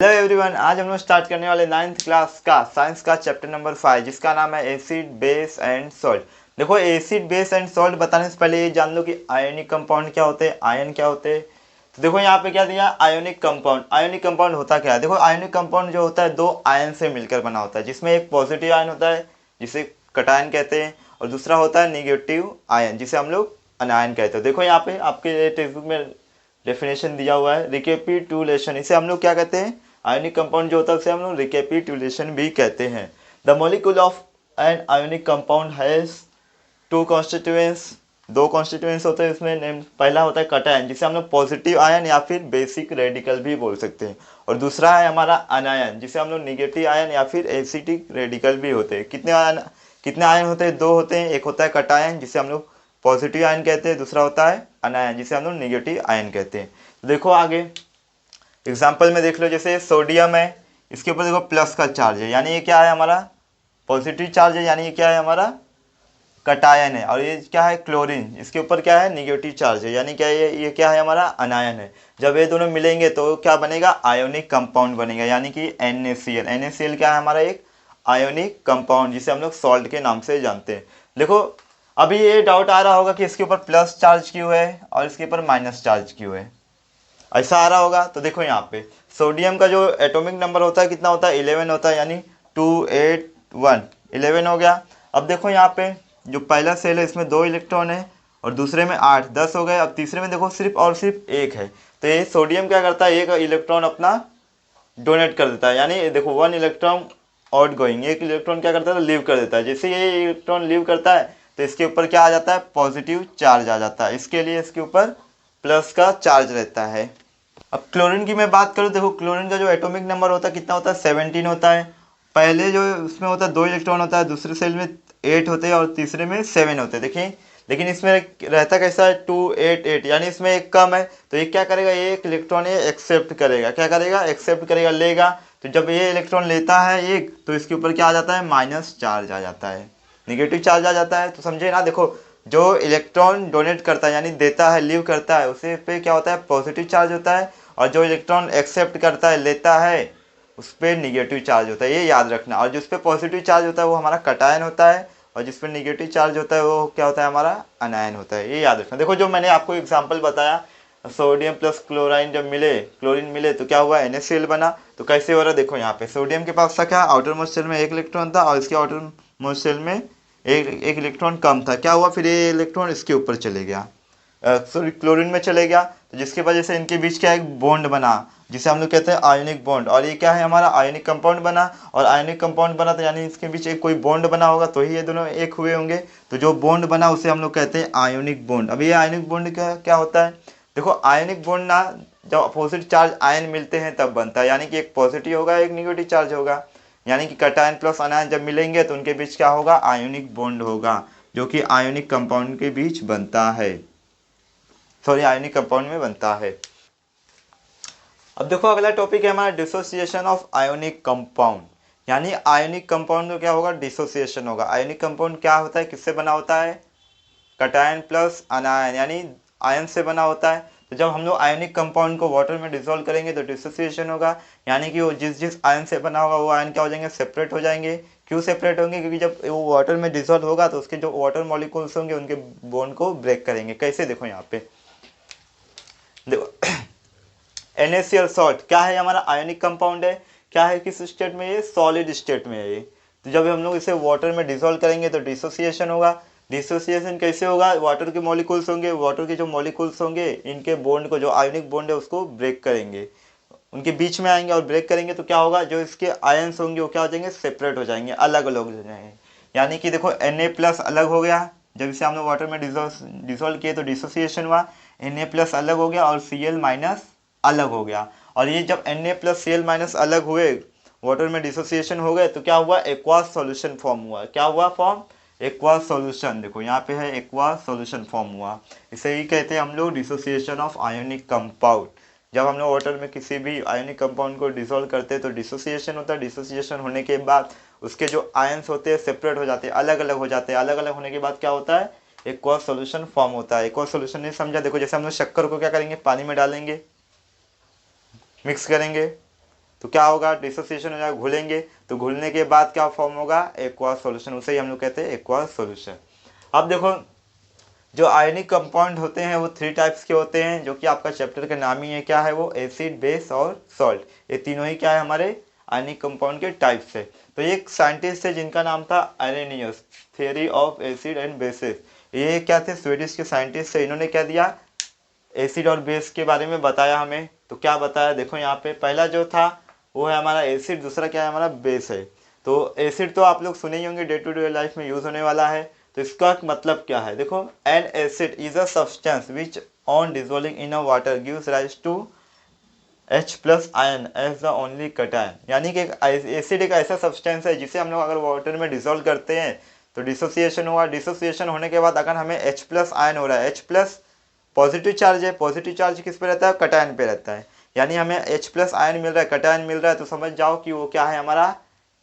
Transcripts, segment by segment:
Hello everyone, आज हम लोग स्टार्ट करने वाले 9th क्लास का साइंस का चैप्टर नंबर 5 जिसका नाम है एसिड बेस एंड सॉल्ट। देखो, एसिड बेस एंड सॉल्ट बताने से पहले ये जान लो कि आयोनिक कंपाउंड क्या होते हैं, आयन क्या होते हैं। तो देखो यहाँ पे क्या दिया, आयोनिक कंपाउंड। आयोनिक कंपाउंड होता क्या है? देखो, आयोनिक कंपाउंड जो होता है दो आयन से मिलकर बना होता है, जिसमें एक पॉजिटिव आयन होता है जिसे कटायन कहते हैं, और दूसरा होता है निगेटिव आयन जिसे हम लोग अनायन कहते हैं। देखो यहाँ पे आपके टेक्स्ट बुक में डेफिनेशन दिया हुआ है, रिकेपिटुलेशन। इसे हम लोग क्या कहते हैं? आयोनिक कंपाउंड जो होता है उसे हम लोग रिकेपिटुलेशन भी कहते हैं। The molecule of an ionic compound has two constituents. दो कॉन्स्टिट्यूएंट्स होते हैं इसमें। नेम पहला होता है कटायन जिसे हम लोग पॉजिटिव आयन या फिर बेसिक रेडिकल भी बोल सकते हैं, और दूसरा है हमारा अनायन जिसे हम लोग निगेटिव आयन या फिर एसिटिक रेडिकल भी होते हैं। कितने आयन होते हैं? दो होते हैं। एक होता है कटायन जिसे हम लोग पॉजिटिव आयन कहते हैं, दूसरा होता है अनायन जिसे हम लोग निगेटिव आयन कहते हैं। तो देखो आगे एग्जाम्पल में देख लो, जैसे सोडियम है, इसके ऊपर देखो प्लस का चार्ज है, यानी ये क्या है? हमारा पॉजिटिव चार्ज है, यानी ये क्या है? हमारा कटायन है। और ये क्या है? क्लोरीन, इसके ऊपर क्या है? निगेटिव चार्ज है, यानी क्या है? ये क्या है? हमारा अनायन है। जब ये दोनों मिलेंगे तो क्या बनेगा? आयोनिक कंपाउंड बनेगा, यानी कि NaCl। NaCl क्या है? हमारा एक आयोनिक कंपाउंड जिसे हम लोग सॉल्ट के नाम से जानते हैं। देखो, अभी ये डाउट आ रहा होगा कि इसके ऊपर प्लस चार्ज क्यों है और इसके ऊपर माइनस चार्ज क्यों है, ऐसा आ रहा होगा। तो देखो यहाँ पे सोडियम का जो एटॉमिक नंबर होता है कितना होता है? 11 होता है, यानी 281 11 हो गया। अब देखो यहाँ पे जो पहला सेल है इसमें 2 इलेक्ट्रॉन है और दूसरे में 8, 10 हो गए। अब तीसरे में देखो सिर्फ और सिर्फ एक है, तो ये सोडियम क्या करता है? एक इलेक्ट्रॉन अपना डोनेट कर देता है, यानी देखो 1 इलेक्ट्रॉन आउट गोइंग, एक इलेक्ट्रॉन क्या करता है? लीव कर देता है। जैसे ये इलेक्ट्रॉन लीव करता है तो इसके ऊपर क्या आ जाता है? पॉजिटिव चार्ज आ जाता है। इसके लिए इसके ऊपर प्लस का चार्ज रहता है। अब क्लोरीन की मैं बात करूँ, देखो क्लोरीन का जो एटॉमिक नंबर होता है कितना होता है? 17 होता है। पहले जो उसमें होता है 2 इलेक्ट्रॉन होता है, दूसरे सेल में 8 होते हैं और तीसरे में 7 होते हैं। देखिए, लेकिन इसमें रहता कैसा है? 288, यानी इसमें एक कम है, तो ये क्या करेगा? ये एक इलेक्ट्रॉन ये एक्सेप्ट करेगा। क्या करेगा? एक्सेप्ट करेगा, लेगा। तो जब ये इलेक्ट्रॉन लेता है एक, तो इसके ऊपर क्या आ जाता है? माइनस चार्ज आ जाता है, निगेटिव चार्ज आ जाता है। तो समझे ना? देखो, जो इलेक्ट्रॉन डोनेट करता है यानी देता है, लीव करता है, उसे पे क्या होता है? पॉजिटिव चार्ज होता है, और जो इलेक्ट्रॉन एक्सेप्ट करता है, लेता है, उस पर निगेटिव चार्ज होता है। ये याद रखना। और जिस पे पॉजिटिव चार्ज होता है वो हमारा कटायन होता है, और जिस पे निगेटिव चार्ज होता है वो क्या होता है? हमारा अनायन होता है। ये याद रखना। देखो, जो मैंने आपको एग्जांपल बताया, सोडियम प्लस क्लोराइन जब मिले, क्लोरीन मिले, तो क्या हुआ? NaCl बना। तो कैसे हो रहा है? देखो यहाँ पे सोडियम के पास था क्या? आउटर मोस्ट शेल में एक इलेक्ट्रॉन था और इसके आउटर मोस्ट शेल में एक इलेक्ट्रॉन कम था। क्या हुआ फिर? ये इलेक्ट्रॉन इसके ऊपर चले गया, सॉरी क्लोरीन में चले गया, तो जिसकी वजह से इनके बीच क्या एक बॉन्ड बना जिसे हम लोग कहते हैं आयोनिक बॉन्ड। और ये क्या है? हमारा आयोनिक कंपाउंड बना। और आयोनिक कंपाउंड बना तो यानी इसके बीच एक कोई बॉन्ड बना होगा, तो ही ये दोनों एक हुए होंगे। तो जो बॉन्ड बना उसे हम लोग कहते हैं आयोनिक बॉन्ड। अब ये आयोनिक बॉन्ड क्या क्या होता है? देखो, आयोनिक बॉन्ड ना, जब अपोजिट चार्ज आयन मिलते हैं तब बनता है, यानी कि एक पॉजिटिव होगा एक निगेटिव चार्ज होगा, यानी कि कटायन प्लस अनायन जब मिलेंगे तो उनके बीच क्या होगा? आयोनिक बॉन्ड होगा, जो कि आयोनिक कंपाउंड के बीच बनता है, सॉरी आयोनिक कंपाउंड में बनता है। अब देखो अगला टॉपिक है हमारा डिसोसिएशन ऑफ आयोनिक कंपाउंड, यानी आयोनिक कंपाउंड का क्या होगा? डिसोसिएशन होगा। आयोनिक कंपाउंड क्या होता है? किससे बना होता है? कटायन प्लस अनायन, यानी आयन से बना होता है। तो जब हम लोग आयोनिक कंपाउंड को वाटर में डिसॉल्व करेंगे तो डिसोसिएशन होगा, यानी कि वो जिस जिस आयन से बना होगा वो आयन क्या हो जाएंगे? सेपरेट हो जाएंगे। क्यों सेपरेट होंगे? क्योंकि जब वो वाटर में डिसॉल्व होगा तो उसके जो वाटर मॉलिक्यूल्स होंगे उनके बॉन्ड को ब्रेक करेंगे। कैसे? देखो यहाँ पे देखो NaCl सॉल्ट क्या है? हमारा आयोनिक कंपाउंड है। क्या है? किस स्टेट में? ये सॉलिड स्टेट में है ये। तो जब हम लोग इसे वाटर में डिसॉल्व करेंगे तो डिसोसिएशन होगा। डिसोसिएशन कैसे होगा? वाटर के मॉलिक्यूल्स होंगे, वाटर के जो मॉलिक्यूल्स होंगे इनके बॉन्ड को, जो आयोनिक बॉन्ड है उसको ब्रेक करेंगे, उनके बीच में आएंगे और ब्रेक करेंगे तो क्या होगा? जो इसके आयंस होंगे वो क्या हो जाएंगे? सेपरेट हो जाएंगे, अलग अलग हो जाएंगे। यानी कि देखो Na प्लस अलग हो गया, जब इसे हमने वाटर में डिसॉल्व किए तो डिसोसिएशन हुआ, Na प्लस अलग हो गया और Cl माइनस अलग हो गया। और ये जब Na प्लस Cl माइनस अलग हुए, वाटर में डिसोसिएशन हो गए, तो क्या हुआ? एक्वास सॉल्यूशन फॉर्म हुआ। क्या हुआ फॉर्म? Aqueous solution. देखो यहाँ पे है एक्वास सॉल्यूशन फॉर्म हुआ। इसे ही कहते हैं हम लोग डिसोसिएशन ऑफ आयोनिक कंपाउंड। जब हम लोग वाटर में किसी भी आयोनिक कंपाउंड को डिसॉल्व करते हैं तो डिसोसिएशन होता है। डिसोसिएशन होने के बाद उसके जो आयंस होते हैं सेपरेट हो जाते हैं, अलग अलग हो जाते हैं। अलग अलग होने के बाद क्या होता है? एक्वास सॉल्यूशन फॉर्म होता है। एक्वास सॉल्यूशन नहीं समझा? देखो जैसे हम लोग शक्कर को क्या करेंगे? पानी में डालेंगे, मिक्स करेंगे, तो क्या होगा, डिसोसिएशन हो जाएगा, घुलेंगे तो घुलने के बाद क्या फॉर्म होगा, एक्वस सॉल्यूशन, उसे ही हम लोग कहते हैं एक्वस सॉल्यूशन। अब देखो जो आयनिक कंपाउंड होते हैं वो 3 टाइप्स के होते हैं, जो कि आपका चैप्टर का नाम ही है, क्या है वो, एसिड, बेस और सॉल्ट। ये तीनों ही क्या है हमारे आयनिक कंपाउंड के टाइप्स है। तो ये एक साइंटिस्ट है जिनका नाम था Arrhenius, theory of acid and bases. ये क्या थे, स्वीडिश के साइंटिस्ट है। इन्होंने क्या दिया, एसिड और बेस के बारे में बताया हमें। तो क्या बताया, देखो यहाँ पे पहला जो था वो है हमारा एसिड, दूसरा क्या है हमारा बेस है। तो एसिड तो आप लोग सुने ही होंगे, डे टू डे लाइफ में यूज होने वाला है। तो इसका मतलब क्या है, देखो an acid is a substance which on dissolving in a water gives rise to H plus ion as the only cation. यानी कि एसिड एक ऐसा सब्सटेंस है जिसे हम लोग अगर वाटर में डिजोल्व करते हैं तो डिसोसिएशन हुआ, डिसोसिएशन होने के बाद अगर हमें H प्लस आयन हो रहा है, H प्लस पॉजिटिव चार्ज है, पॉजिटिव चार्ज किस पे रहता है, कटायन पे रहता है, यानी हमें H प्लस आयन मिल रहा है, कटायन मिल रहा है, तो समझ जाओ कि वो क्या है, हमारा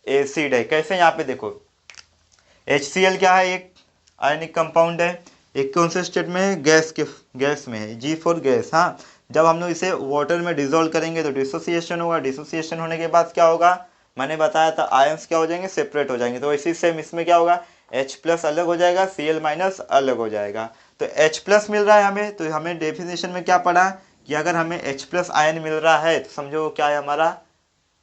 एसिड है। कैसे, यहाँ पे देखो HCl क्या है, एक आयनिक कंपाउंड है, एक कौन से स्टेट में है, गैस में है, G फॉर गैस। हाँ, जब हम लोग इसे वाटर में डिजोल्व करेंगे तो डिसोसिएशन होगा, डिसोसिएशन होने के बाद क्या होगा, मैंने बताया था आयंस क्या हो जाएंगे, सेपरेट हो जाएंगे। तो इसी सेम इसमें क्या होगा, H प्लस अलग हो जाएगा, Cl माइनस अलग हो जाएगा। तो H प्लस मिल रहा है हमें, तो हमें डेफिनेशन में क्या पढ़ा कि अगर हमें H प्लस आयन मिल रहा है तो समझो क्या है, हमारा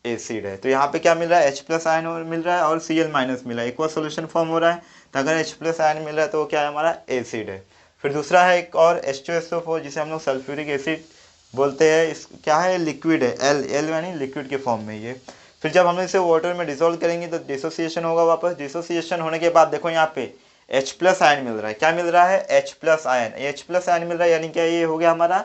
एसिड है। तो यहाँ पे क्या मिल रहा है, H प्लस आयन मिल रहा है और Cl माइनस मिल रहा है, एक्वा सोल्यूशन फॉर्म हो रहा है। तो अगर H प्लस आयन मिल रहा है तो वो क्या है, हमारा एसिड है। फिर दूसरा है एक और H2SO4 जिसे हम लोग सल्फ्यूरिक एसिड बोलते हैं। इस क्या है, लिक्विड है, एल यानी लिक्विड के फॉर्म में ये। फिर जब हम इसे वाटर में डिसोल्व करेंगे तो डिसोसिएशन होगा वापस, डिसोसिएशन होने के बाद देखो यहाँ पे H प्लस आयन मिल रहा है, क्या मिल रहा है, H plus ion, H plus ion मिल रहा है, यानी क्या ये हो गया हमारा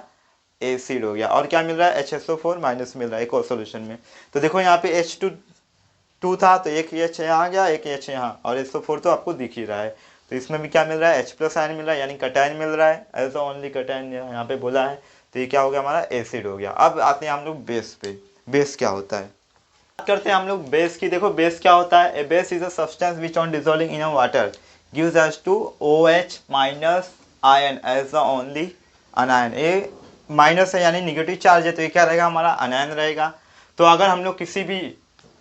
एसिड हो गया। और क्या मिल रहा है, HSO4 माइनस मिल रहा है एक और सोल्यूशन में। तो देखो यहाँ पे H2 था तो एक H यहाँ आ गया, एक H यहाँ, और SO4 तो आपको दिख ही रहा है। तो इसमें भी क्या मिल रहा है, H प्लस आयन मिल रहा है, यानी कटायन मिल रहा है, एज ओनली कटायन यहाँ पे बोला है। तो ये क्या हो गया, हमारा एसिड हो गया। अब आते हैं हम लोग बेस पे, बेस क्या होता है, बात करते हैं हम लोग बेस की। देखो बेस क्या होता है, a base is a substance which on dissolving in a water gives us to OH minus ion as the only anion. ए माइनस है यानी निगेटिव चार्ज है, तो ये क्या रहेगा, हमारा अनायन रहेगा। तो अगर हम लोग किसी भी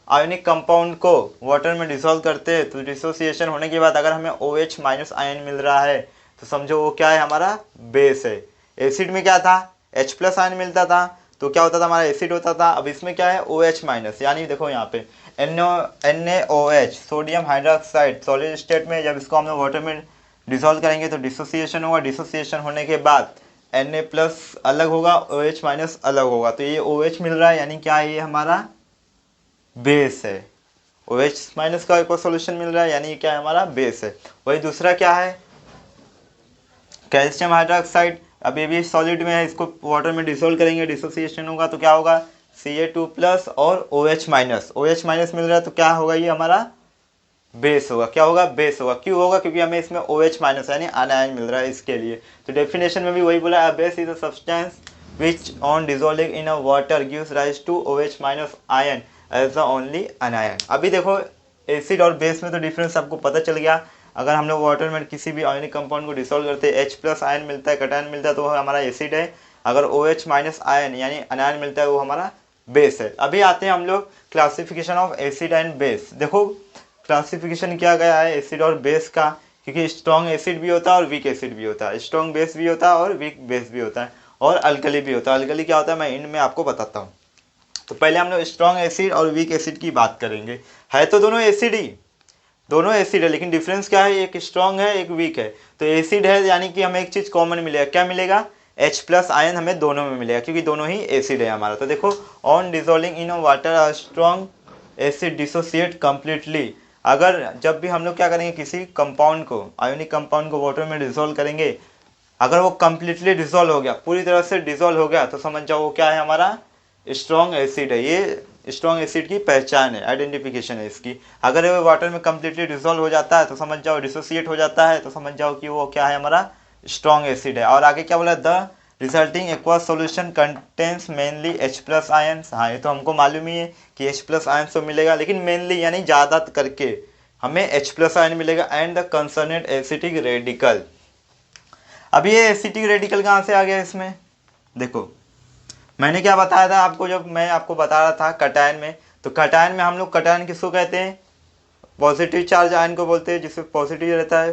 आयनिक कंपाउंड को वाटर में डिसॉल्व करते हैं तो डिसोसिएशन होने के बाद अगर हमें OH माइनस आयन मिल रहा है तो समझो वो क्या है, हमारा बेस है। एसिड में क्या था, H प्लस आयन मिलता था तो क्या होता था, हमारा एसिड होता था। अब इसमें क्या है, OH माइनस, यानी देखो यहाँ पे NaOH sodium hydroxide solid state में, जब इसको हम लोग वाटर में डिसॉल्व करेंगे तो डिसोसिएशन होगा, डिसोसिएशन होने के बाद Na प्लस अलग होगा, OH माइनस अलग होगा, तो ये OH मिल रहा है, यानी क्या है, ये हमारा बेस है। OH माइनस का एक और सोल्यूशन मिल रहा है, यानी क्या है, हमारा बेस है। वही दूसरा क्या है, कैल्शियम हाइड्रोक्साइड, अब ये भी सॉलिड में है, इसको वाटर में डिसोल्व करेंगे, डिसोसिएशन होगा तो क्या होगा, Ca2 प्लस और OH माइनस, OH माइनस मिल रहा है तो क्या होगा, ये हमारा बेस होगा। क्या होगा, बेस होगा। क्यों होगा, क्योंकि हमें इसमें OH माइनस यानी अनायन मिल रहा है इसके लिए। तो डेफिनेशन में भी वही बोला है, base is a substance which on dissolving in a water gives rise to OH minus ion as the only anion. अभी देखो एसिड और बेस में तो डिफरेंस आपको पता चल गया। अगर हम लोग वाटर में किसी भी आयनिक कंपाउंड को डिसॉल्व करते हैं, H प्लस आयन मिलता है, कटायन मिलता है, तो वो हमारा एसिड है। अगर OH माइनस आयन यानी अनायन मिलता है वो हमारा बेस है। अभी आते हैं हम लोग classification of acid and base. देखो क्लासिफिकेशन किया गया है एसिड और बेस का, क्योंकि स्ट्रॉन्ग एसिड भी होता है और वीक एसिड भी होता है, स्ट्रॉन्ग बेस भी होता है और वीक बेस भी होता है, और अल्कली भी होता है। अल्कली क्या होता है मैं इनमें आपको बताता हूँ। तो पहले हम लोग स्ट्रॉन्ग एसिड और वीक एसिड की बात करेंगे। है तो दोनों एसिड ही, दोनों एसिड है, लेकिन डिफरेंस क्या है, एक स्ट्रॉन्ग है एक वीक है। तो एसिड है यानी कि हमें एक चीज़ कॉमन मिलेगा, क्या मिलेगा, H प्लस आयन हमें दोनों में मिलेगा, क्योंकि दोनों ही एसिड है हमारा। तो देखो on dissolving in water a strong acid dissociate completely. अगर जब भी हम लोग क्या करेंगे, किसी कंपाउंड को, आयोनिक कंपाउंड को वाटर में डिसॉल्व करेंगे, अगर वो कम्प्लीटली डिसॉल्व हो गया, पूरी तरह से डिसॉल्व हो गया, तो समझ जाओ वो क्या है, हमारा स्ट्रॉन्ग एसिड है। ये स्ट्रॉन्ग एसिड की पहचान है, आइडेंटिफिकेशन है इसकी। अगर वो वाटर में कम्प्लीटली डिसॉल्व हो जाता है तो समझ जाओ, डिसोसिएट हो जाता है तो समझ जाओ कि वो क्या है, हमारा स्ट्रॉन्ग एसिड है। और आगे क्या बोला, the resulting aqua solution contains mainly H plus ions. हाँ ये तो हमको मालूम ही है कि H प्लस आयंस तो मिलेगा, लेकिन मेनली यानी ज़्यादा करके हमें H प्लस आयन मिलेगा एंड द कंसर्नेड एसिटिक रेडिकल। अब ये एसिटिक रेडिकल कहाँ से आ गया इसमें, देखो मैंने क्या बताया था आपको, जब मैं आपको बता रहा था कटायन में, तो कटायन में हम लोग कटायन किसको कहते हैं, पॉजिटिव चार्ज आयन को बोलते हैं, जिसमें पॉजिटिव रहता है,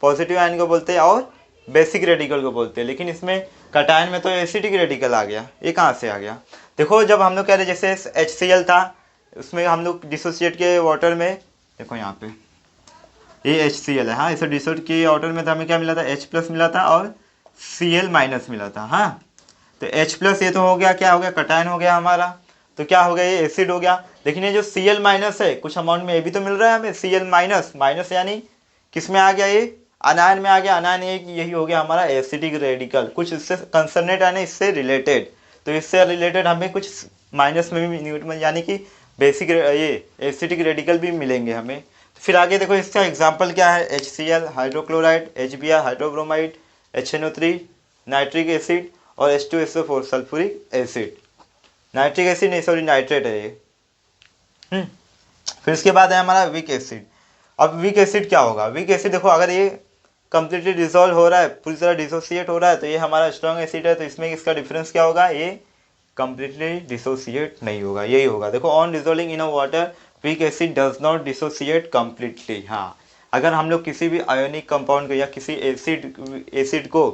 पॉजिटिव आयन को बोलते हैं, और बेसिक रेडिकल को बोलते हैं। लेकिन इसमें कटायन में तो एसिडिक रेडिकल आ गया, ये कहाँ से आ गया। देखो जब हम लोग कह रहे जैसे HCl था, उसमें हम लोग डिसोसिएट के वाटर में, देखो यहाँ पे ये HCl है, हाँ इसे डिसोसिएट के वाटर में तो हमें क्या मिला था, H+ मिला था और Cl- मिला था। हाँ तो H+ ये तो हो गया, क्या हो गया, कटायन हो गया हमारा, तो क्या हो गया, ये एसिड हो गया। लेकिन ये जो Cl- है, कुछ अमाउंट में ये भी तो मिल रहा है हमें, Cl- माइनस यानी किस में आ गया, ये अनायन में आ गया। अनायन यही हो गया हमारा एसिडिक रेडिकल, कुछ इससे कंसर्नेट यानी इससे रिलेटेड। तो इससे रिलेटेड हमें कुछ माइनस में भी न्यूट्रल यानी कि बेसिक ये एसिडिक रेडिकल भी मिलेंगे हमें। फिर आगे देखो इसका एग्जाम्पल क्या है, HCl hydrochloride, HBr hydrobromide, HNO3 nitric acid और H2SO4 sulphuric acid. Nitric acid नहीं, सॉरी नाइट्रेट है ये। फिर इसके बाद है हमारा वीक एसिड। अब वीक एसिड क्या होगा, वीक एसिड देखो अगर ये कंप्लीटली डिसॉल्व हो रहा है, पूरी तरह डिसोसिएट हो रहा है, तो ये हमारा स्ट्रॉन्ग एसिड है। तो इसमें इसका डिफरेंस क्या होगा, ये कंप्लीटली डिसोसिएट नहीं होगा, यही होगा। देखो on dissolving in a water weak acid does not dissociate completely. हाँ अगर हम लोग किसी भी आयोनिक कंपाउंड को या किसी एसिड को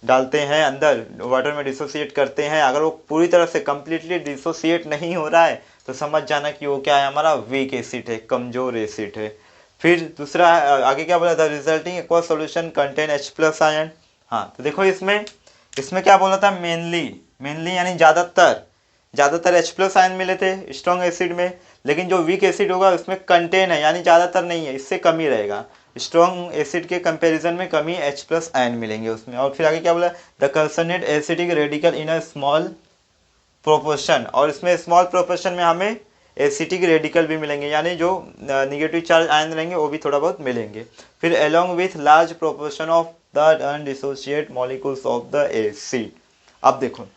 डालते हैं अंदर वाटर में, डिसोसिएट करते हैं, अगर वो पूरी तरह से कंप्लीटली डिसोसिएट नहीं हो रहा है तो समझ जाना कि वो क्या है, हमारा वीक एसिड है, कमजोर एसिड है। फिर दूसरा आगे क्या बोला था, resulting aqua solution contain H+ ion. हाँ तो देखो इसमें इसमें क्या बोला था, मेनली यानी ज़्यादातर H+ आयन मिले थे स्ट्रॉन्ग एसिड में। लेकिन जो वीक एसिड होगा उसमें कंटेन है, यानी ज़्यादातर नहीं है, इससे कम ही रहेगा। स्ट्रॉन्ग एसिड के कंपैरिजन में कमी H+ आयन मिलेंगे उसमें। और फिर आगे क्या बोला, the concerned acidic radical in a small proportion, और इसमें स्मॉल प्रोपोर्शन में हमें एसिटिक रेडिकल भी मिलेंगे, यानी जो निगेटिव चार्ज आयन रहेंगे वो भी थोड़ा बहुत मिलेंगे। फिर along with large proportion of the undissociated molecules of the acid. अब देखो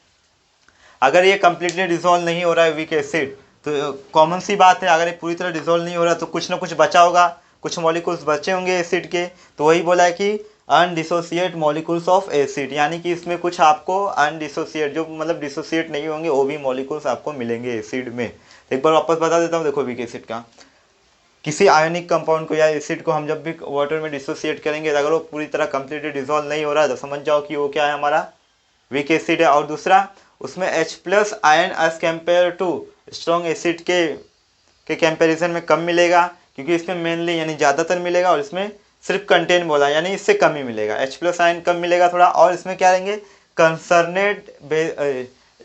अगर ये कंप्लीटली डिसॉल्व नहीं हो रहा है वीक एसिड, तो कॉमन सी बात है, अगर ये पूरी तरह डिसॉल्व नहीं हो रहा तो कुछ ना कुछ बचा होगा, कुछ मॉलिक्यूल्स बचे होंगे एसिड के। तो वही बोला है कि अनडिसोसिएट मॉलिक्यूल्स ऑफ एसिड, यानी कि इसमें कुछ आपको अनडिसोसिएट जो मतलब डिसोसिएट नहीं होंगे वो भी मॉलिक्यूल्स आपको मिलेंगे एसिड में। एक बार वापस बता देता हूँ, देखो वीक एसिड का, किसी आयोनिक कंपाउंड को या एसिड को हम जब भी वाटर में डिसोसिएट करेंगे, अगर वो पूरी तरह कंप्लीटली डिसॉल्व नहीं हो रहा है तो समझ जाओ कि वो क्या है, हमारा वीक एसिड है। और दूसरा उसमें H+ ion as compare to strong acid के कंपैरिजन में कम मिलेगा, क्योंकि इसमें मेनली यानी ज़्यादातर मिलेगा, और इसमें सिर्फ कंटेन बोला यानी इससे कम ही मिलेगा, H+ आयन कम मिलेगा थोड़ा। और इसमें क्या रहेंगे, कंसर्नेट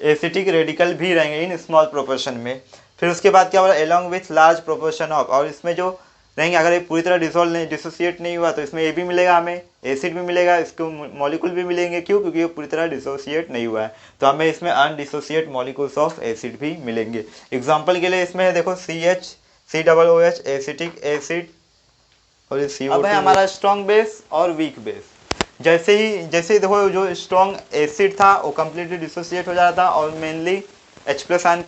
एसिटिक रेडिकल भी रहेंगे इन स्मॉल प्रोपोर्शन में। फिर उसके बाद क्या बोला, along with large proportion of, और इसमें जो रहेंगे अगर ये पूरी तरह डिसॉल्व नहीं डिसोसिएट नहीं हुआ तो इसमें ये भी मिलेगा, हमें एसिड भी मिलेगा, इसको मॉलिक्यूल भी मिलेंगे। क्यों, क्योंकि ये पूरी तरह डिसोसिएट नहीं हुआ है, तो हमें इसमें अनडिसोसिएट मॉलिक्यूल्स ऑफ एसिड भी मिलेंगे। एग्जांपल के लिए इसमें है देखो CH COOH एसिटिक एसिड, और ये CO2। अब है हमारा स्ट्रॉन्ग बेस और वीक बेस। जैसे ही देखो जो स्ट्रॉन्ग एसिड था वो कम्प्लीटली डिसोसिएट हो जाता था और मेनली H+ आयन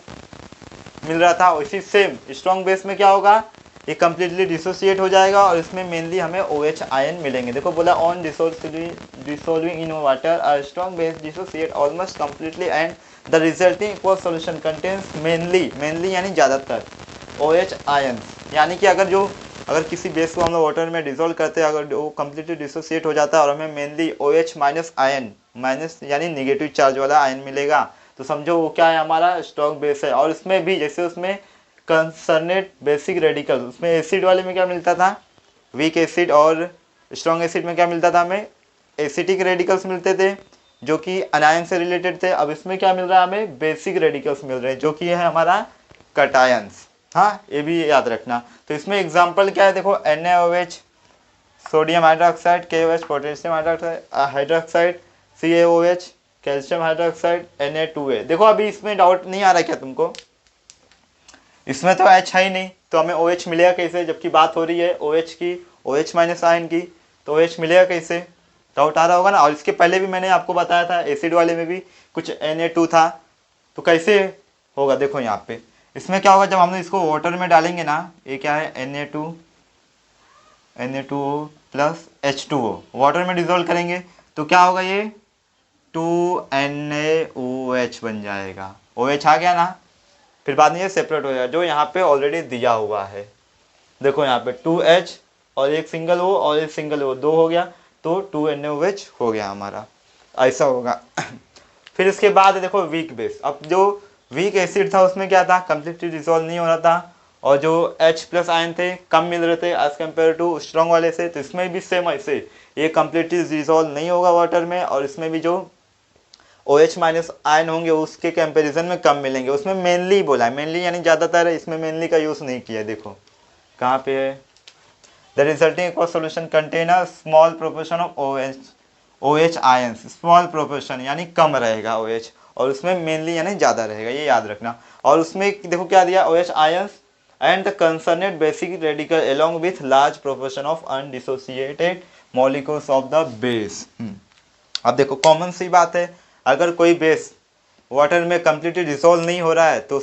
मिल रहा था, उसी सेम स्ट्रॉन्ग बेस में क्या होगा, ये कम्प्लीटली डिसोसिएट हो जाएगा और इसमें मेनली हमें OH आयन मिलेंगे। देखो बोला on dissolving in water a strong base dissociate almost completely and the resulting aqueous solution contains mainly यानी ज़्यादातर OH आयन। यानी कि अगर किसी बेस को हम लोग वाटर में डिसॉल्व करते हैं, अगर वो कम्प्लीटली डिसोसिएट हो जाता है और हमें मेनली OH- आयन, माइनस यानी निगेटिव चार्ज वाला आयन मिलेगा, तो समझो वो क्या है, हमारा स्ट्रॉन्ग बेस है। और इसमें भी जैसे उसमें कंसर्नेट बेसिक रेडिकल, उसमें एसिड वाले में क्या मिलता था, वीक एसिड, और स्ट्रॉन्ग एसिड में क्या मिलता था, हमें एसिटिक रेडिकल्स मिलते थे जो कि अनायन से रिलेटेड थे। अब इसमें क्या मिल रहा है, हमें बेसिक रेडिकल्स मिल रहे हैं जो कि है हमारा कटायंस। हाँ ये भी याद रखना। तो इसमें एग्जाम्पल क्या है, देखो NaOH sodium hydroxide, KOH potassium hydroxide, CaOH calcium hydroxide, Na2A। देखो अभी इसमें डाउट नहीं आ रहा क्या तुमको, इसमें तो H है ही नहीं तो हमें OH मिलेगा कैसे, जबकि बात हो रही है OH की, OH- आयन की, तो OH मिलेगा कैसे, डाउट आ रहा होगा ना। और इसके पहले भी मैंने आपको बताया था एसिड वाले में भी कुछ Na2 था, तो कैसे होगा, देखो यहाँ पे इसमें क्या होगा, जब हम लोग इसको वाटर में डालेंगे ना, ये क्या है Na2O प्लस H2O वाटर में डिजोल्व करेंगे तो क्या होगा, ये 2NaOH बन जाएगा। OH आ गया ना, फिर बाद में ये सेपरेट हो जाएगा जो यहाँ पे ऑलरेडी दिया हुआ है। देखो यहाँ पे 2H और एक सिंगल O और एक सिंगल O, 2 हो गया, तो 2NaOH हो गया हमारा, ऐसा होगा। फिर इसके बाद देखो वीक बेस। अब जो वीक एसिड था उसमें क्या था, कम्प्लीटली डिसॉल्व नहीं हो रहा था, और जो H+ आयन थे कम मिल रहे थे एज कम्पेयर टू स्ट्रॉन्ग वाले से, तो इसमें भी सेम ऐसे ये कम्प्लीटली डिसॉल्व नहीं होगा वाटर में, और इसमें भी जो OH- आयन होंगे उसके कंपैरिजन में कम मिलेंगे। उसमें मेनली बोला है, मेनली यानी ज़्यादातर, इसमें मेनली का यूज़ नहीं किया है। देखो कहाँ पे है, the resulting aqueous solution contain a small proportion of OH ions, small proportion यानी कम रहेगा OH, और उसमें मेनली यानी ज़्यादा रहेगा, ये याद रखना। और उसमें देखो क्या दिया, OH ions and the concerned basic radical along with large proportion of undissociated molecules of the base. अब देखो कॉमन सी बात है, अगर कोई बेस वाटर में कम्प्लीटली डिसॉल्व नहीं हो रहा है तो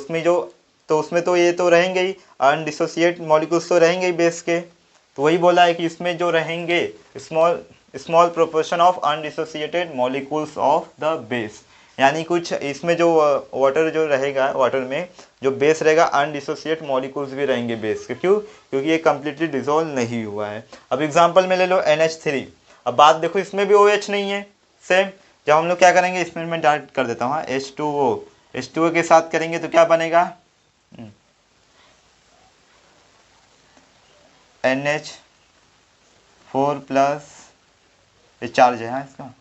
उसमें तो ये तो रहेंगे ही, अनडिसोसिएट मॉलिक्यूल्स तो रहेंगे ही बेस के। तो वही बोला है कि इसमें जो रहेंगे small proportion of undissociated molecules of the base, यानी कुछ इसमें जो वाटर जो रहेगा, वाटर में जो बेस रहेगा अनडिसोसिएट मॉलिक्यूल्स भी रहेंगे बेस के। क्यों, क्योंकि ये कम्प्लीटली डिसॉल्व नहीं हुआ है। अब एग्जाम्पल में ले लो NH3। अब बात देखो इसमें भी OH नहीं है, सेम। जब हम लोग क्या करेंगे, इसमें मैं डायरेक्ट कर देता हूँ, H2O के साथ करेंगे तो क्या बनेगा, NH4+, ये चार्ज है इसका,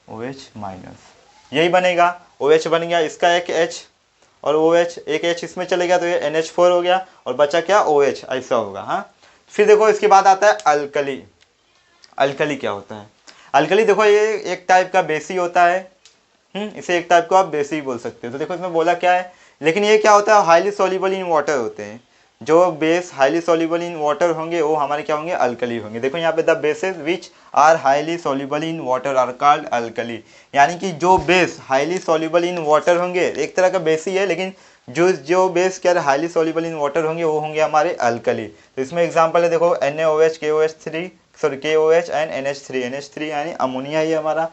OH-, यही बनेगा। OH बन गया, इसका एक H और OH, एक H इसमें चलेगा तो ये NH4 हो गया, और बचा क्या, OH, ऐसा होगा। हाँ, फिर देखो इसके बाद आता है अल्कली। अल्कली क्या होता है, अल्कली देखो ये एक टाइप का बेसी होता है, इसे एक टाइप को आप बेसी बोल सकते हो। तो देखो इसमें बोला क्या है, लेकिन ये क्या होता है, हाईली सॉल्युबल इन वाटर होते हैं। जो base highly soluble in water होंगे वो हमारे क्या होंगे, अल्कली होंगे। देखो यहाँ पे the bases which are highly soluble in water are called alkali, यानी कि जो base highly soluble in water होंगे, एक तरह का बेसी है, लेकिन जो बेस क्या हाईली सॉल्युबल इन वाटर होंगे वो होंगे हमारे अल्कली। तो इसमें एग्जाम्पल है देखो NaOH, KOH एंड NH3 यानी अमोनिया ही हमारा।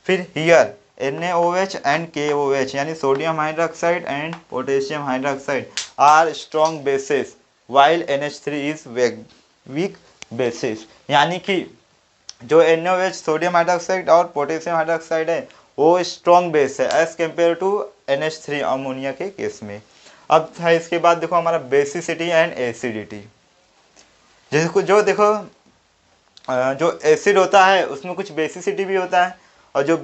फिर हियर NaOH एंड KOH यानी sodium hydroxide and potassium hydroxide are strong bases while NH3 is weak bases, यानी कि जो NaOH सोडियम हाइड्रोक्साइड और पोटेशियम हाइड्रोक्साइड है वो स्ट्रॉन्ग बेस है as compare to NH3 ammonia के केस में। अब है इसके बाद देखो हमारा बेसिसिटी एंड एसिडिटी। जो देखो जो एसिड होता है उसमें कुछ बेसिसिटी भी होता है, और जो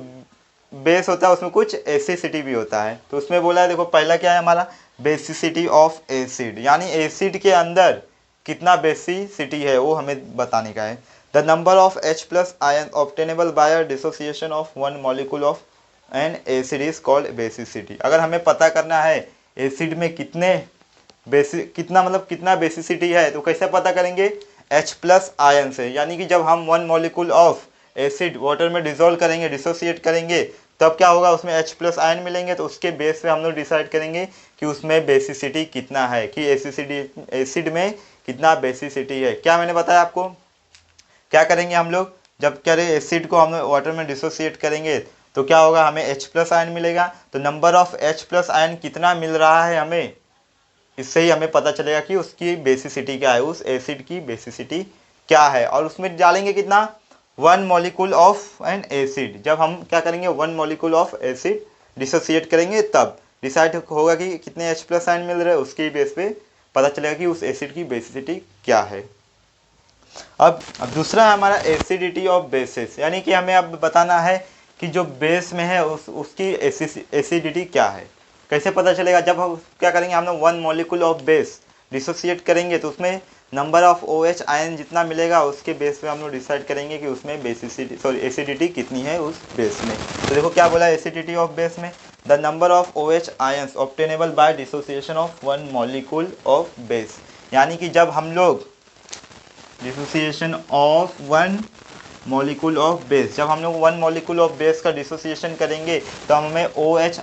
बेस होता है उसमें कुछ एसिडिटी भी होता है। तो उसमें बोला है, देखो पहला क्या है हमारा, बेसिसिटी ऑफ एसिड, यानी एसिड के अंदर कितना बेसिसिटी है वो हमें बताने का है। The number of H+ ion obtainable by dissociation of one molecule of an acid is called basicity. अगर हमें पता करना है एसिड में कितना बेसिसिटी है तो कैसे पता करेंगे, H+ आयन से, यानी कि जब हम one molecule of acid water में डिसॉल्व करेंगे, डिसोसिएट करेंगे, तब क्या होगा, उसमें H+ आयन मिलेंगे, तो उसके बेस पे हम लोग डिसाइड करेंगे कि उसमें बेसिसिटी कितना है, कि एसिड में कितना बेसिसिटी है। क्या मैंने बताया आपको, क्या करेंगे हम लोग, जब क्या रहे एसिड को हम वाटर में डिसोसिएट करेंगे तो क्या होगा, हमें H+ आयन मिलेगा। तो नंबर ऑफ H+ आयन कितना मिल रहा है हमें, इससे ही हमें पता चलेगा कि उसकी बेसिसिटी क्या है, उस एसिड की बेसिसिटी क्या है। और उसमें डालेंगे कितना, one molecule of an acid. जब हम क्या करेंगे, one molecule of acid dissociate करेंगे तब डिसाइड होगा कि कितने H+ आयन मिल रहे हैं, उसके बेस पे पता चलेगा कि उस एसिड की बेसिसिटी क्या है। अब दूसरा है हमारा एसिडिटी ऑफ बेसिस, यानी कि हमें अब बताना है कि जो बेस में है उसकी एसिडिटी क्या है। कैसे पता चलेगा, जब हम क्या करेंगे, हम लोग one molecule of base dissociate करेंगे तो उसमें नंबर ऑफ OH आयन जितना मिलेगा उसके बेस पे हम लोग डिसाइड करेंगे कि उसमें एसिडिटी कितनी है उस बेस में। तो देखो क्या बोला एसिडिटी ऑफ बेस में, the number of OH ions obtainable by dissociation of one molecule of base, यानी कि जब हम लोग dissociation of one molecule of base, जब हम लोग वन मॉलिक्यूल ऑफ बेस का डिसोसिएशन करेंगे तो हमें OH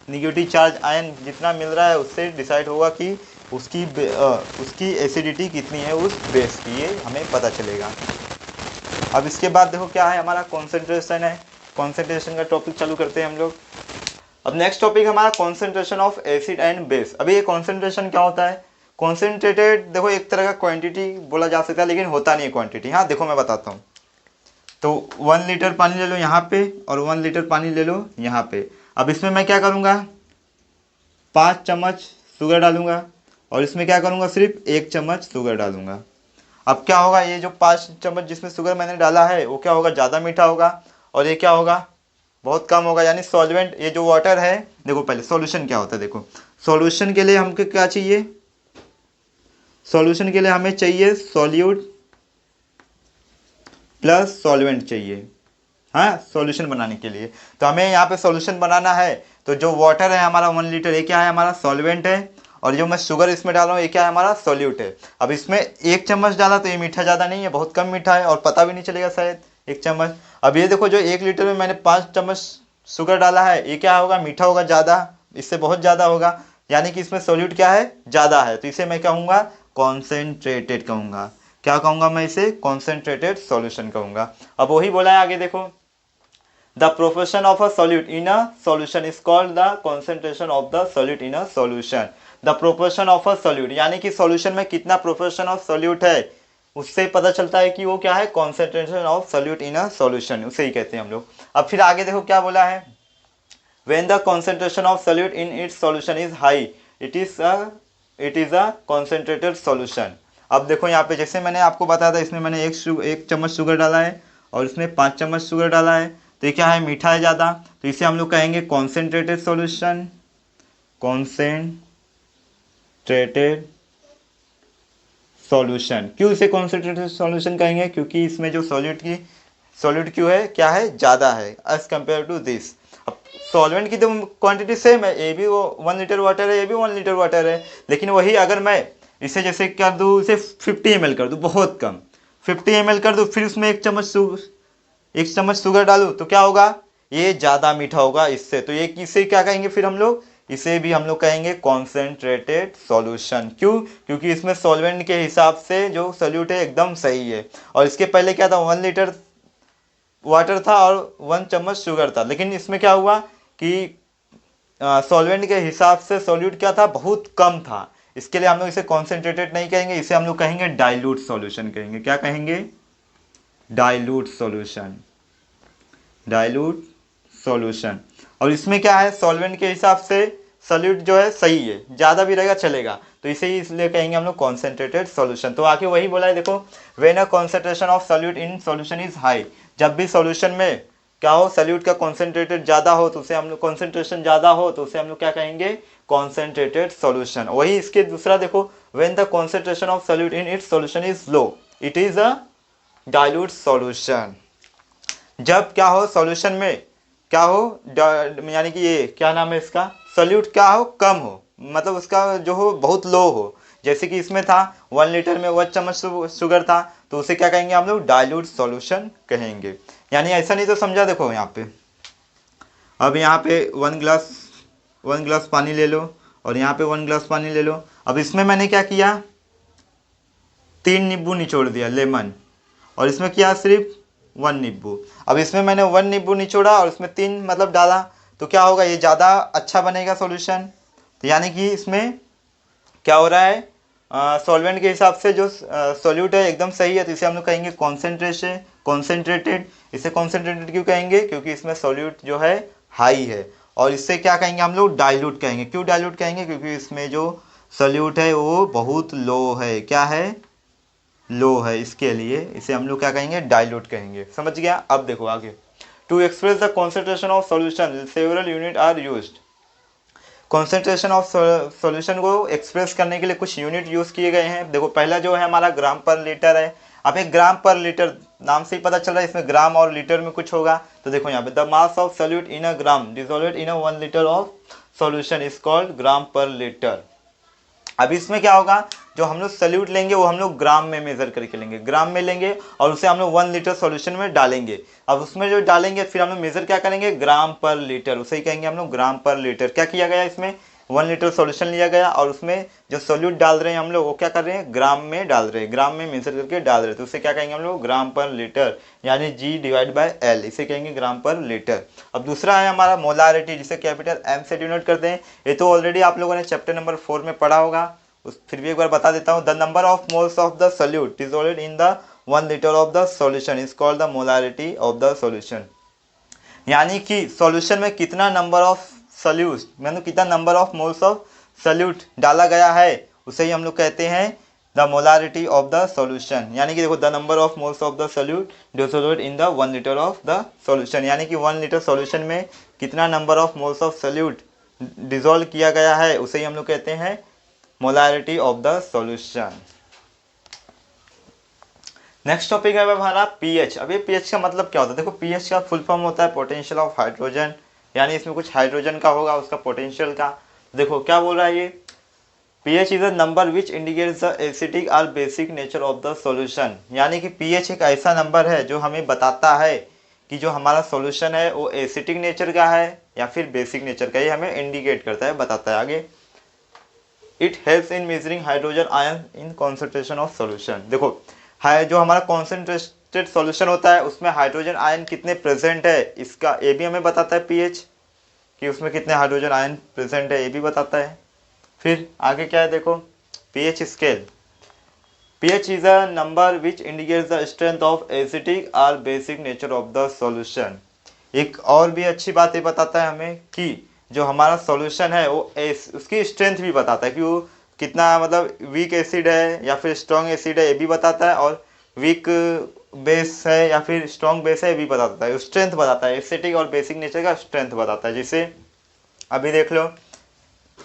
निगेटिव चार्ज आयन जितना मिल रहा है उससे डिसाइड होगा कि उसकी एसिडिटी कितनी है उस बेस की, ये हमें पता चलेगा। अब इसके बाद देखो क्या है हमारा कॉन्सेंट्रेशन है, कॉन्सेंट्रेशन का टॉपिक चालू करते हैं हम लोग। अब नेक्स्ट टॉपिक हमारा concentration of acid and base. अभी ये कॉन्सेंट्रेशन क्या होता है? कॉन्सेंट्रेटेड देखो एक तरह का क्वांटिटी बोला जा सकता है, लेकिन होता नहीं है क्वांटिटी। हाँ देखो मैं बताता हूँ। तो 1 लीटर पानी ले लो यहाँ पे और 1 लीटर पानी ले लो यहाँ पे। अब इसमें मैं क्या करूँगा, 5 चम्मच शुगर डालूंगा और इसमें क्या करूँगा, सिर्फ 1 चम्मच शुगर डालूंगा। अब क्या होगा, ये जो 5 चम्मच जिसमें शुगर मैंने डाला है वो क्या होगा, ज़्यादा मीठा होगा, और ये क्या होगा, बहुत कम होगा। यानी सॉल्वेंट, ये जो वाटर है, देखो पहले सॉल्यूशन क्या होता है। देखो सॉल्यूशन के लिए हमको क्या चाहिए, सॉल्यूशन के लिए हमें चाहिए सॉल्यूट प्लस सॉल्वेंट चाहिए। हाँ सॉल्यूशन बनाने के लिए तो हमें यहाँ पे सॉल्यूशन बनाना है। तो जो वाटर है हमारा 1 लीटर, ये क्या है, हमारा सॉल्वेंट है, और जो मैं शुगर इसमें डाल रहा हूँ ये क्या है, हमारा सॉल्यूट है। अब इसमें 1 चम्मच डाला तो ये मीठा ज़्यादा नहीं है, बहुत कम मीठा है, और पता भी नहीं चलेगा शायद 1 चम्मच। अब ये देखो जो 1 लीटर में मैंने 5 चम्मच शुगर डाला है, ये क्या होगा, मीठा होगा ज़्यादा, इससे बहुत ज़्यादा होगा, यानी कि इसमें सॉल्यूट क्या है, ज़्यादा है। तो इसे मैं कहूँगा कॉन्सेंट्रेटेड कहूँगा। क्या कहूँगा मैं इसे, कॉन्सेंट्रेटेड सॉल्यूशन कहूँगा। अब वही बोला है आगे देखो, the proportion of a solute in a solution is called the concentration of the solute in a solution. The proportion of a solute यानी कि सॉल्यूशन में कितना प्रोपोर्शन ऑफ सॉल्यूट है, उससे पता चलता है कि वो क्या है, concentration of solute in a solution, उसे ही कहते हैं हम लोग। अब फिर आगे देखो क्या बोला है, when the concentration of solute in its solution is high it is a concentrated solution। अब देखो यहाँ पे जैसे मैंने आपको बताया था, इसमें मैंने एक चम्मच शुगर डाला है और इसमें 5 चम्मच शुगर डाला है, तो ये क्या है, मीठा है ज़्यादा, तो इसे हम लोग कहेंगे कॉन्सेंट्रेटेड सॉल्यूशन। कॉन्सेंट्रेटेड सॉल्यूशन, क्यों इसे कॉन्सेंट्रेटेड सॉल्यूशन कहेंगे, क्योंकि इसमें जो सॉल्यूट क्यों है, क्या है, ज़्यादा है एज कम्पेयर टू दिस। अब सॉल्वेंट की तो क्वांटिटी सेम है, ये भी वो 1 लीटर वाटर है, ये भी 1 लीटर वाटर है, लेकिन वही अगर मैं इसे जैसे कर दूँ, इसे 50 ml कर दूँ, बहुत कम 50 ml कर दूँ, फिर उसमें 1 चम्मच शुगर डालूँ, तो क्या होगा, ये ज़्यादा मीठा होगा इससे। तो ये इसे क्या कहेंगे फिर हम लोग, इसे भी हम लोग कहेंगे कॉन्सेंट्रेटेड सॉल्यूशन। क्यों, क्योंकि इसमें सॉल्वेंट के हिसाब से जो सॉल्यूट है एकदम सही है। और इसके पहले क्या था, 1 लीटर वाटर था और 1 चम्मच शुगर था, लेकिन इसमें क्या हुआ कि सॉल्वेंट के हिसाब से सॉल्यूट क्या था, बहुत कम था। इसके लिए हम लोग इसे कॉन्सेंट्रेटेड नहीं कहेंगे, इसे हम लोग कहेंगे डाइल्यूट सॉल्यूशन कहेंगे। क्या कहेंगे, डाइल्यूट सॉल्यूशन, डाइल्यूट सॉल्यूशन। और इसमें क्या है, सॉल्वेंट के हिसाब से सॉल्यूट जो है सही है, ज़्यादा भी रहेगा चलेगा, तो इसे ही इसलिए कहेंगे हम लोग कॉन्सेंट्रेटेड सॉल्यूशन। तो आके वही बोला है देखो, when a concentration of solute in solution is high, जब भी सॉल्यूशन में क्या हो, सॉल्यूट का कॉन्सेंट्रेटेड ज़्यादा हो तो उसे हम लोग, कॉन्सेंट्रेशन ज़्यादा हो तो उसे हम लोग क्या कहेंगे, कॉन्सेंट्रेटेड सॉल्यूशन। वही इसके दूसरा देखो, when the concentration of solute in its solution is low it is a dilute solution. जब क्या हो, सॉल्यूशन में क्या हो, यानी कि ये क्या नाम है इसका, सॉल्यूट क्या हो, कम हो, मतलब उसका जो हो बहुत लो हो। जैसे कि इसमें था 1 लीटर में 1 चम्मच शुगर था, तो उसे क्या कहेंगे हम लोग, डाइल्यूट सॉल्यूशन कहेंगे। यानी ऐसा नहीं तो समझा, देखो यहाँ पे, अब यहाँ पे 1 गिलास पानी ले लो और यहाँ पे 1 गिलास पानी ले लो। अब इसमें मैंने क्या किया, 3 नींबू निचोड़ दिया, लेमन, और इसमें किया सिर्फ 1 नींबू। अब इसमें मैंने 1 नींबू निचोड़ा और इसमें 3 मतलब डाला, तो क्या होगा, ये ज़्यादा अच्छा बनेगा सॉल्यूशन। तो यानी कि इसमें क्या हो रहा है, सॉल्वेंट के हिसाब से जो सॉल्यूट है एकदम सही है, तो इसे हम लोग कहेंगे कॉन्सेंट्रेटेड। इसे कॉन्सेंट्रेटेड क्यों कहेंगे, क्योंकि इसमें सॉल्यूट जो है हाई है। और इससे क्या कहेंगे हम लोग, डाइल्यूट कहेंगे। क्यों डाइल्यूट कहेंगे, क्योंकि इसमें जो सॉल्यूट है वो बहुत लो है, क्या है, लो है, इसके लिए इसे हम लोग क्या कहेंगे, डाइल्यूट कहेंगे। समझ गया। अब देखो आगे, to express the concentration of solution several unit are used. Concentration of solution को एक्सप्रेस करने के लिए कुछ यूनिट यूज़ किए गए हैं। देखो पहला जो है हमारा ग्राम पर लीटर है। अब एक ग्राम पर लीटर नाम से ही पता चल रहा है, इसमें ग्राम और लीटर में कुछ होगा। तो देखो यहाँ पे, the mass of solute in a gram dissolved in a 1 litre of solution is called gram per litre. अब इसमें क्या होगा, जो हम लोग सॉल्यूट लेंगे वो हम लोग ग्राम में मेजर करके लेंगे, ग्राम में लेंगे और उसे हम लोग 1 लीटर सॉल्यूशन में डालेंगे। अब उसमें जो डालेंगे फिर हम लोग मेजर क्या करेंगे, ग्राम पर लीटर, उसे ही कहेंगे हम लोग ग्राम पर लीटर। क्या किया गया इसमें, 1 लीटर सॉल्यूशन लिया गया और उसमें जो सोल्यूट डाल रहे हैं हम लोग वो क्या कर रहे हैं, ग्राम में डाल रहे हैं, ग्राम में मेजर करके डाल रहे हैं, तो उसे क्या कहेंगे हम लोग, ग्राम पर लीटर, यानी G/L, इसे कहेंगे ग्राम पर लीटर। अब दूसरा है हमारा मोलारिटी, जिसे कैपिटल M से डिनोट करते हैं। ये तो ऑलरेडी आप लोगों ने चैप्टर नंबर 4 में पढ़ा होगा, फिर भी एक बार बता देता हूँ। The number of moles of the solute dissolved in the 1 litre of the solution is called the molarity of the solution, यानी कि सॉल्यूशन में कितना नंबर ऑफ सॉल्यूट, मतलब कितना number of moles of solute डाला गया है, उसे ही हम लोग कहते हैं the molarity of the solution. यानी कि देखो, the number of moles of the solute dissolved in the 1 litre of the solution, यानी कि 1 लीटर सॉल्यूशन में कितना number of moles of solute dissolve किया गया है, उसे ही हम लोग कहते हैं molarity of the solution. Next topic है हमारा पीएच। अब ये पीएच का मतलब क्या होता है, देखो पीएच का फुल फॉर्म होता है पोटेंशियल ऑफ हाइड्रोजन, यानी इसमें कुछ हाइड्रोजन का होगा, उसका पोटेंशियल का। देखो क्या बोल रहा है ये, pH is a number which indicates the acidic और basic nature of the solution, यानी कि पीएच एक ऐसा नंबर है जो हमें बताता है कि जो हमारा सॉल्यूशन है वो एसिडिक नेचर का है या फिर बेसिक नेचर का, ये हमें इंडिकेट करता है, बताता है आगे। It helps in measuring hydrogen ion in concentration of solution. देखो है जो हमारा कॉन्सेंट्रेटेड सॉल्यूशन होता है उसमें हाइड्रोजन आयन कितने प्रेजेंट है, इसका ये भी हमें बताता है पीएच, कि उसमें कितने हाइड्रोजन आयन प्रेजेंट है, ये भी बताता है। फिर आगे क्या है, देखो pH scale. PH is a number which indicates the strength of acidic और basic nature of the solution. एक और भी अच्छी बात ये बताता है हमें कि जो हमारा सॉल्यूशन है वो उसकी स्ट्रेंथ भी बताता है कि वो कितना मतलब वीक एसिड है या फिर स्ट्रॉन्ग एसिड है, ये भी बताता है, और वीक बेस है या फिर स्ट्रॉन्ग बेस है ये भी बताता है, स्ट्रेंथ बताता है, एसिडिक और बेसिक नेचर का स्ट्रेंथ बताता है। जैसे अभी देख लो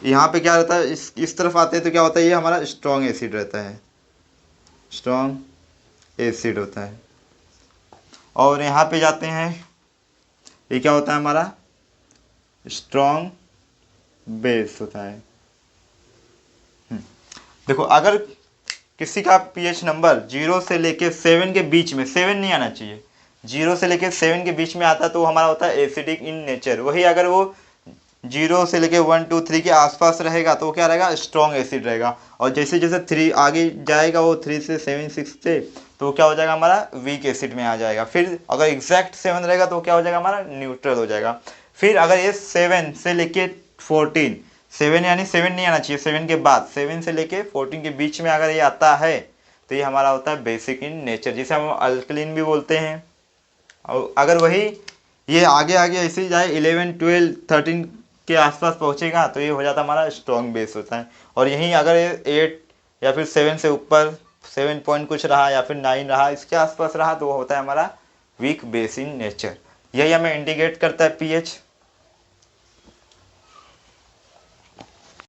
यहाँ पे क्या रहता है, इस तरफ आते हैं तो क्या होता है, ये हमारा स्ट्रॉन्ग एसिड रहता है, स्ट्रॉन्ग एसिड होता है, और यहाँ पे जाते हैं ये क्या होता है हमारा स्ट्रॉन्ग बेस होता है। देखो अगर किसी का पीएच नंबर 0 से लेके 7 के बीच में, 7 नहीं आना चाहिए, 0 से लेके 7 के बीच में आता है तो वो हमारा होता है एसिडिक इन नेचर। वही अगर वो 0 से लेके 1 2 3 के आसपास रहेगा तो वो क्या रहेगा, स्ट्रॉन्ग एसिड रहेगा। और जैसे जैसे 3 आगे जाएगा, वो 3 से 7 6 से, तो क्या हो जाएगा हमारा वीक एसिड में आ जाएगा। फिर अगर एग्जैक्ट 7 रहेगा तो क्या हो जाएगा हमारा न्यूट्रल हो जाएगा। फिर अगर ये 7 से लेके 14, 7 यानी 7 नहीं आना चाहिए, 7 के बाद 7 से लेके 14 के बीच में अगर ये आता है तो ये हमारा होता है बेसिक इन नेचर, जिसे हम अल्कलीन भी बोलते हैं। और अगर वही ये आगे आगे ऐसे ही जाए 11 12 13 के आसपास पहुंचेगा तो ये हो जाता है हमारा स्ट्रॉन्ग बेस होता है। और यहीं अगर 8 या फिर 7 से ऊपर 7 पॉइंट कुछ रहा या फिर 9 रहा, इसके आसपास रहा, तो वो होता है हमारा वीक बेस इन नेचर। यही हमें इंडिकेट करता है पीएच।